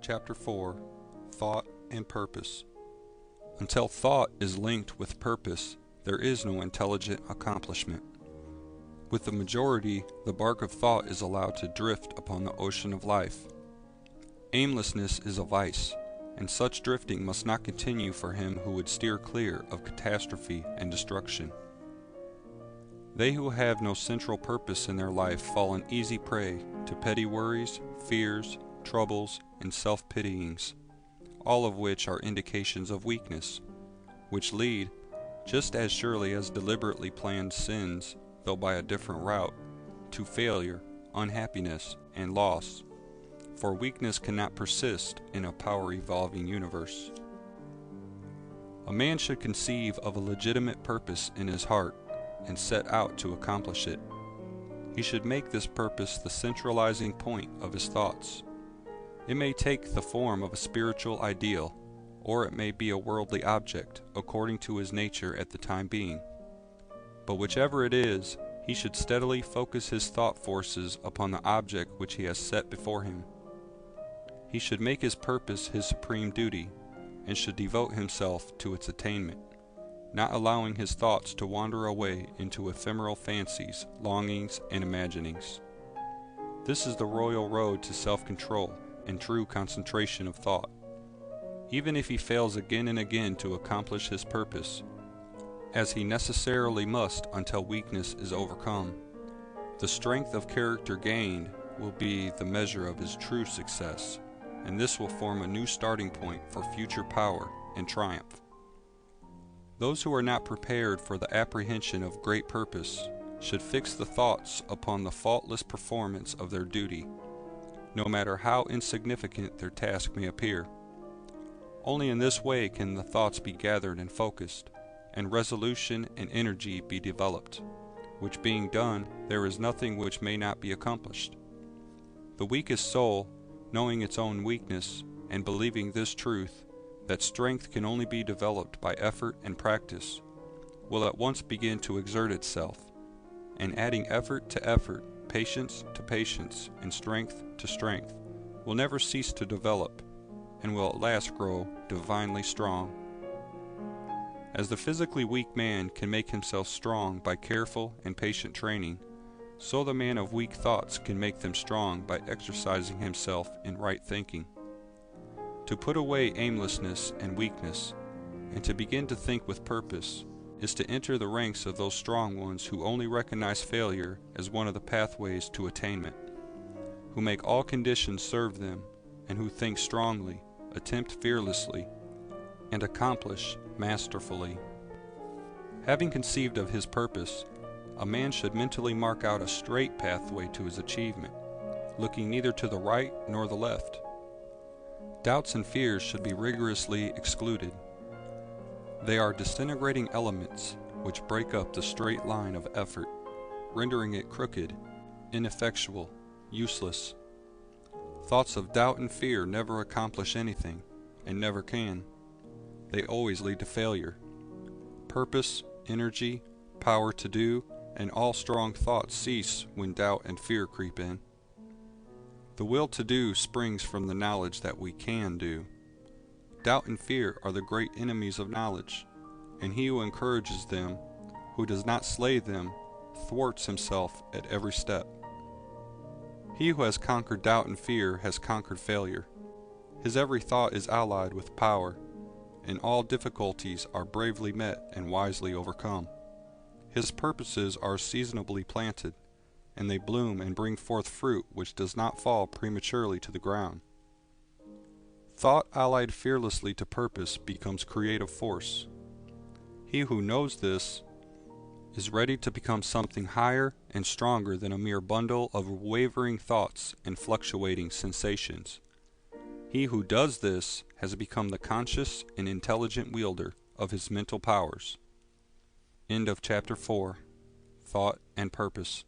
Chapter 4 Thought and Purpose. Until thought is linked with purpose, there is no intelligent accomplishment. With the majority, the bark of thought is allowed to drift upon the ocean of life. Aimlessness is a vice, and such drifting must not continue for him who would steer clear of catastrophe and destruction. They who have no central purpose in their life fall an easy prey to petty worries, fears, troubles, and self-pityings, all of which are indications of weakness, which lead, just as surely as deliberately planned sins, though by a different route, to failure, unhappiness, and loss. For weakness cannot persist in a power-evolving universe. A man should conceive of a legitimate purpose in his heart and set out to accomplish it. He should make this purpose the centralizing point of his thoughts. It may take the form of a spiritual ideal, or it may be a worldly object, according to his nature at the time being. But whichever it is, he should steadily focus his thought forces upon the object which he has set before him. He should make his purpose his supreme duty, and should devote himself to its attainment, not allowing his thoughts to wander away into ephemeral fancies, longings, and imaginings. This is the royal road to self-control and true concentration of thought. Even if he fails again and again to accomplish his purpose, as he necessarily must until weakness is overcome, the strength of character gained will be the measure of his true success, and this will form a new starting point for future power and triumph. Those who are not prepared for the apprehension of great purpose should fix the thoughts upon the faultless performance of their duty, no matter how insignificant their task may appear. Only in this way can the thoughts be gathered and focused, and resolution and energy be developed, which being done, there is nothing which may not be accomplished. The weakest soul, knowing its own weakness, and believing this truth, that strength can only be developed by effort and practice, will at once begin to exert itself, and adding effort to effort, patience to patience, and strength to strength, will never cease to develop, and will at last grow divinely strong. As the physically weak man can make himself strong by careful and patient training, so the man of weak thoughts can make them strong by exercising himself in right thinking. To put away aimlessness and weakness, and to begin to think with purpose, is to enter the ranks of those strong ones who only recognize failure as one of the pathways to attainment, who make all conditions serve them, and who think strongly, attempt fearlessly, and accomplish masterfully. Having conceived of his purpose, a man should mentally mark out a straight pathway to his achievement, looking neither to the right nor the left. Doubts and fears should be rigorously excluded. They are disintegrating elements which break up the straight line of effort, rendering it crooked, ineffectual, useless. Thoughts of doubt and fear never accomplish anything, and never can. They always lead to failure. Purpose, energy, power to do, and all strong thoughts cease when doubt and fear creep in. The will to do springs from the knowledge that we can do. Doubt and fear are the great enemies of knowledge, and he who encourages them, who does not slay them, thwarts himself at every step. He who has conquered doubt and fear has conquered failure. His every thought is allied with power, and all difficulties are bravely met and wisely overcome. His purposes are seasonably planted, and they bloom and bring forth fruit which does not fall prematurely to the ground. Thought allied fearlessly to purpose becomes creative force. He who knows this is ready to become something higher and stronger than a mere bundle of wavering thoughts and fluctuating sensations. He who does this has become the conscious and intelligent wielder of his mental powers. End of Chapter 4. Thought and Purpose.